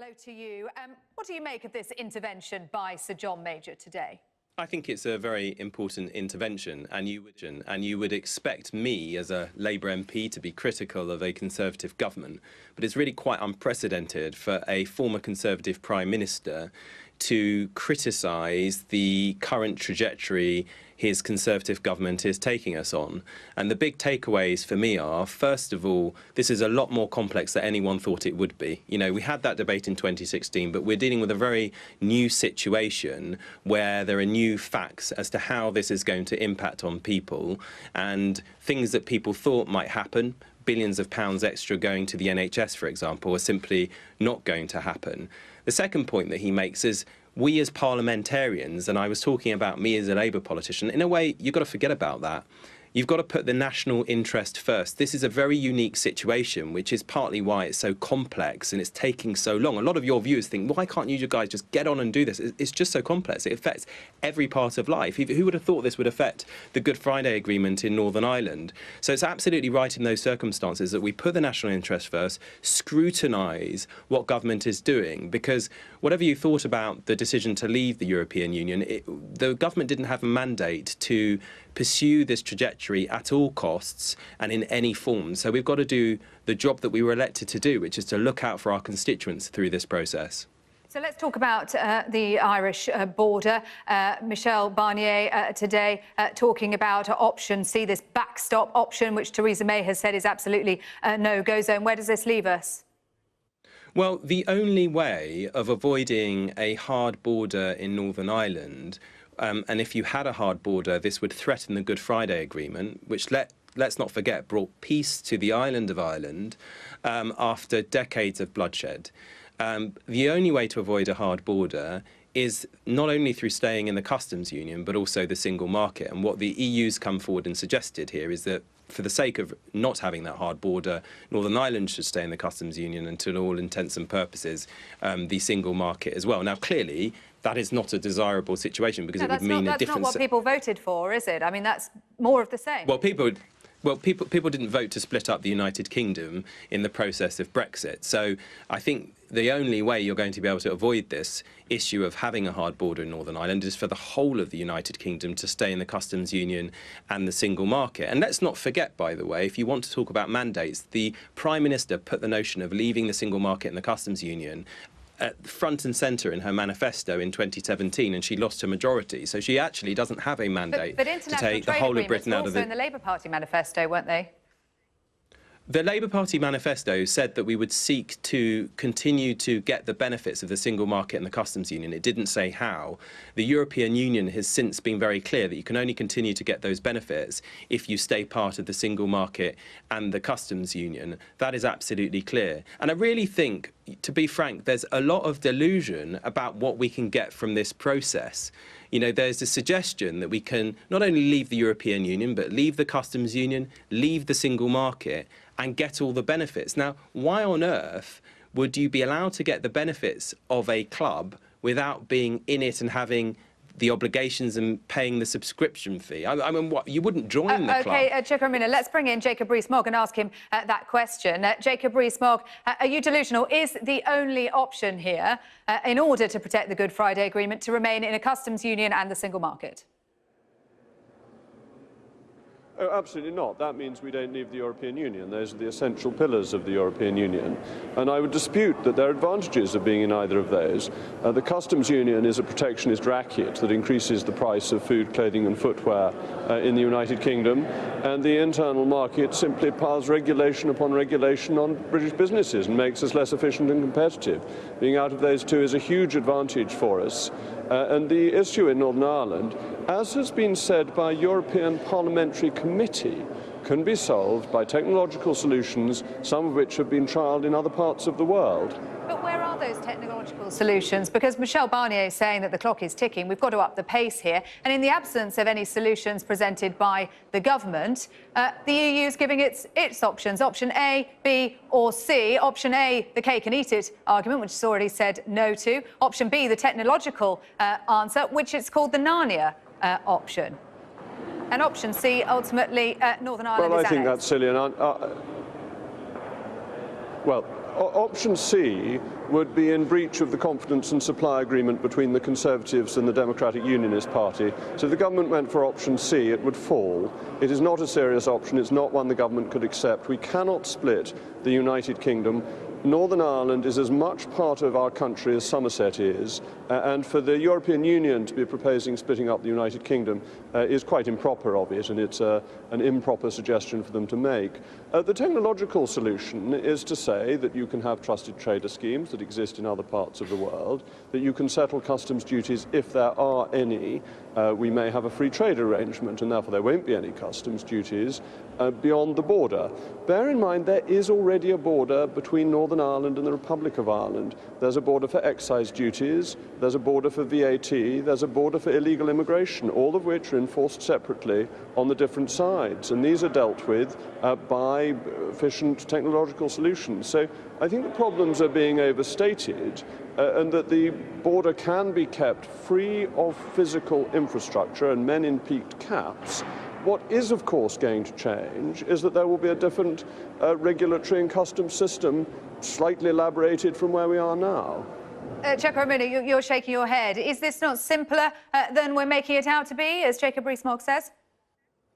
Hello to you. What do you make of this intervention by Sir John Major today? I think it's a very important intervention, and you would expect me as a Labour MP to be critical of a Conservative government, but it's really quite unprecedented for a former Conservative Prime Minister to criticise the current trajectory his Conservative government is taking us on. And the big takeaways for me are, first of all, this is a lot more complex than anyone thought it would be. You know, we had that debate in 2016, but we're dealing with a very new situation where there are new facts as to how this is going to impact on people, and things that people thought might happen, billions of pounds extra going to the NHS, for example, are simply not going to happen. The second point that he makes is we as parliamentarians, and I was talking about me as a Labour politician, in a way, you've got to forget about that. You've got to put the national interest first. This is a very unique situation, which is partly why it's so complex and it's taking so long. A lot of your viewers think, why can't you guys just get on and do this? It's just so complex. It affects every part of life. Who would have thought this would affect the Good Friday Agreement in Northern Ireland? So it's absolutely right in those circumstances that we put the national interest first, scrutinise what government is doing, because whatever you thought about the decision to leave the European Union, the government didn't have a mandate to pursue this trajectory at all costs and in any form. So we've got to do the job that we were elected to do, which is to look out for our constituents through this process. So let's talk about the Irish border. Michel Barnier today talking about option C, this backstop option, which Theresa May has said is absolutely a no-go zone. Where does this leave us? Well, the only way of avoiding a hard border in Northern Ireland, and if you had a hard border, this would threaten the Good Friday Agreement, which let's not forget brought peace to the island of Ireland after decades of bloodshed. The only way to avoid a hard border is not only through staying in the customs union, but also the single market. And what the EU's come forward and suggested here is that for the sake of not having that hard border, Northern Ireland should stay in the customs union and to all intents and purposes, the single market as well. Now, clearly, that is not a desirable situation because it would mean a different... That's not what people voted for, is it? I mean, that's more of the same. Well, people didn't vote to split up the United Kingdom in the process of Brexit. So I think the only way you're going to be able to avoid this issue of having a hard border in Northern Ireland is for the whole of the United Kingdom to stay in the customs union and the single market. And let's not forget, by the way, if you want to talk about mandates, the Prime Minister put the notion of leaving the single market and the customs union at front and centre in her manifesto in 2017, and she lost her majority. So she actually doesn't have a mandate to take the whole of Britain out of the... But international trade agreements were also in the Labour Party manifesto, weren't they? The Labour Party manifesto said that we would seek to continue to get the benefits of the single market and the customs union. It didn't say how. The European Union has since been very clear that you can only continue to get those benefits if you stay part of the single market and the customs union. That is absolutely clear. And I really think, to be frank, there's a lot of delusion about what we can get from this process. You know, there's a suggestion that we can not only leave the European Union, but leave the customs union, leave the single market, and get all the benefits. Now, why on earth would you be allowed to get the benefits of a club without being in it and having the obligations and paying the subscription fee? I mean, what, you wouldn't join the club? OK, Chuka Umunna, let's bring in Jacob Rees-Mogg and ask him that question. Jacob Rees-Mogg, are you delusional? Is the only option here, in order to protect the Good Friday Agreement, to remain in a customs union and the single market? Oh, absolutely not. That means we don't leave the European Union. Those are the essential pillars of the European Union. And I would dispute that there are advantages of being in either of those. The customs union is a protectionist racket that increases the price of food, clothing and footwear in the United Kingdom. And the internal market simply piles regulation upon regulation on British businesses and makes us less efficient and competitive. Being out of those two is a huge advantage for us. And the issue in Northern Ireland, as has been said by European Parliamentary Committee, can be solved by technological solutions, some of which have been trialled in other parts of the world. But where are those technological solutions? Because Michel Barnier is saying that the clock is ticking. We've got to up the pace here. And in the absence of any solutions presented by the government, the EU is giving its options, option A, B or C. Option A, the cake and eat it argument, which it's already said no to. Option B, the technological answer, which it's called the Narnia option. And option C, ultimately, Northern Ireland is annexed. Well, I think that's silly. And well, Option C would be in breach of the confidence and supply agreement between the Conservatives and the Democratic Unionist Party. So if the government went for option C, it would fall. It is not a serious option. It's not one the government could accept. We cannot split the United Kingdom. Northern Ireland is as much part of our country as Somerset is, and for the European Union to be proposing splitting up the United Kingdom is quite improper of it, and it's an improper suggestion for them to make. The technological solution is to say that you can have trusted trader schemes that exist in other parts of the world, that you can settle customs duties if there are any. We may have a free trade arrangement, and therefore there won't be any customs duties beyond the border. Bear in mind there is already a border between Northern Ireland and the Republic of Ireland. There's a border for excise duties, there's a border for VAT, there's a border for illegal immigration, all of which are enforced separately on the different sides. And these are dealt with by efficient technological solutions. So I think the problems are being overstated, and that the border can be kept free of physical infrastructure and men in peaked caps. What is, of course, going to change is that there will be a different regulatory and customs system, slightly elaborated from where we are now. Chuka Umunna, you're shaking your head. Is this not simpler than we're making it out to be, as Jacob Rees-Mogg says?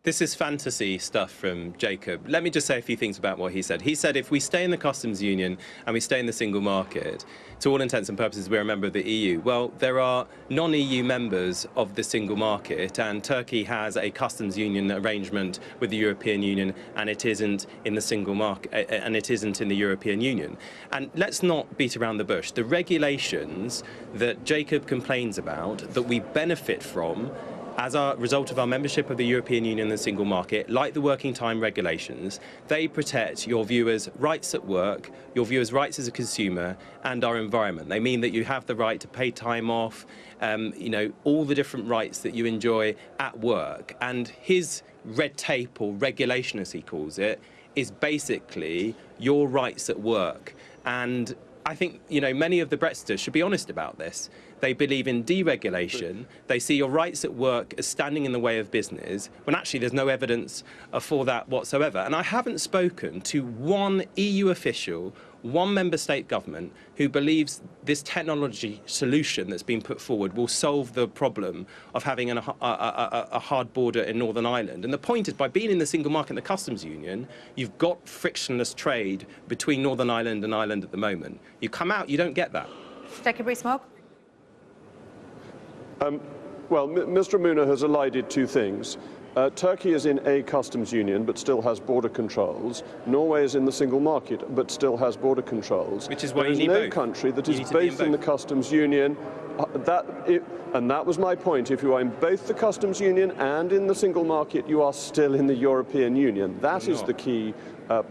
This is fantasy stuff from Jacob. Let me just say a few things about what he said. He said if we stay in the customs union and we stay in the single market, to all intents and purposes, we're a member of the EU. Well, there are non-EU members of the single market, and Turkey has a customs union arrangement with the European Union, and it isn't in the single market, and it isn't in the European Union. And let's not beat around the bush. The regulations that Jacob complains about, that we benefit from, as a result of our membership of the European Union and the single market, like the working time regulations, they protect your viewers' rights at work, your viewers' rights as a consumer, and our environment. They mean that you have the right to pay time off, all the different rights that you enjoy at work. And his red tape, or regulation as he calls it, is basically your rights at work. And I think, many of the Brexiters should be honest about this. They believe in deregulation. They see your rights at work as standing in the way of business, when actually there's no evidence for that whatsoever. And I haven't spoken to one EU official, one member state government, who believes this technology solution that's been put forward will solve the problem of having a hard border in Northern Ireland. And the point is, by being in the single market and the customs union, you've got frictionless trade between Northern Ireland and Ireland at the moment. You come out, you don't get that. Jacob Rees-Mogg? Well, Mr. Umunna has elided two things. Turkey is in a customs union but still has border controls. Norway is in the single market but still has border controls. Which is why you need both. There is both. no country that is both in the customs union. And that was my point. If you are in both the customs union and in the single market, you are still in the European Union. That is the key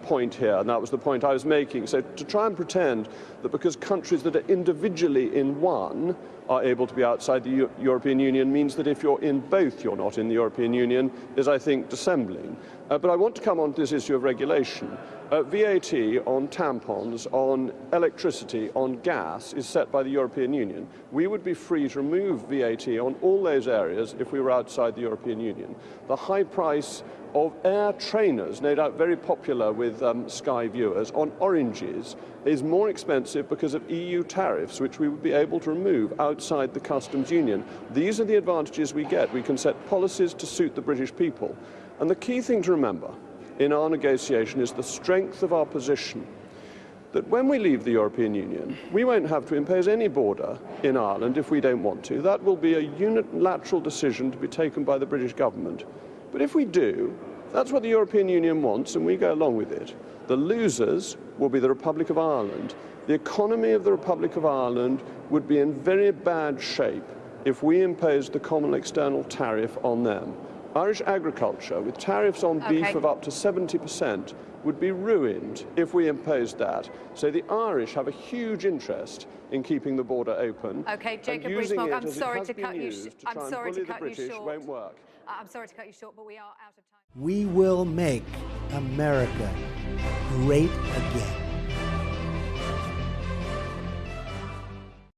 point here, and that was the point I was making. So to try and pretend that because countries that are individually in one are able to be outside the European Union means that if you're in both, you're not in the European Union, is, I think, dissembling. But I want to come on to this issue of regulation. VAT on tampons, on electricity, on gas is set by the European Union. We would be free to remove VAT on all those areas if we were outside the European Union. The high price of air trainers, no doubt very popular with Sky viewers, on oranges is more expensive because of EU tariffs, which we would be able to remove outside the customs union. These are the advantages we get. We can set policies to suit the British people. And the key thing to remember in our negotiation is the strength of our position, that when we leave the European Union, we won't have to impose any border in Ireland if we don't want to. That will be a unilateral decision to be taken by the British government. But if we do, that's what the European Union wants, and we go along with it. The losers will be the Republic of Ireland. The economy of the Republic of Ireland would be in very bad shape if we imposed the common external tariff on them. Irish agriculture, with tariffs on beef of up to 70%, would be ruined if we imposed that. So the Irish have a huge interest in keeping the border open. Okay, Jacob Rees-Mogg, I'm sorry to cut you short. I'm sorry to cut you short. Won't work. I'm sorry to cut you short, but we are out of time. We will make America great again.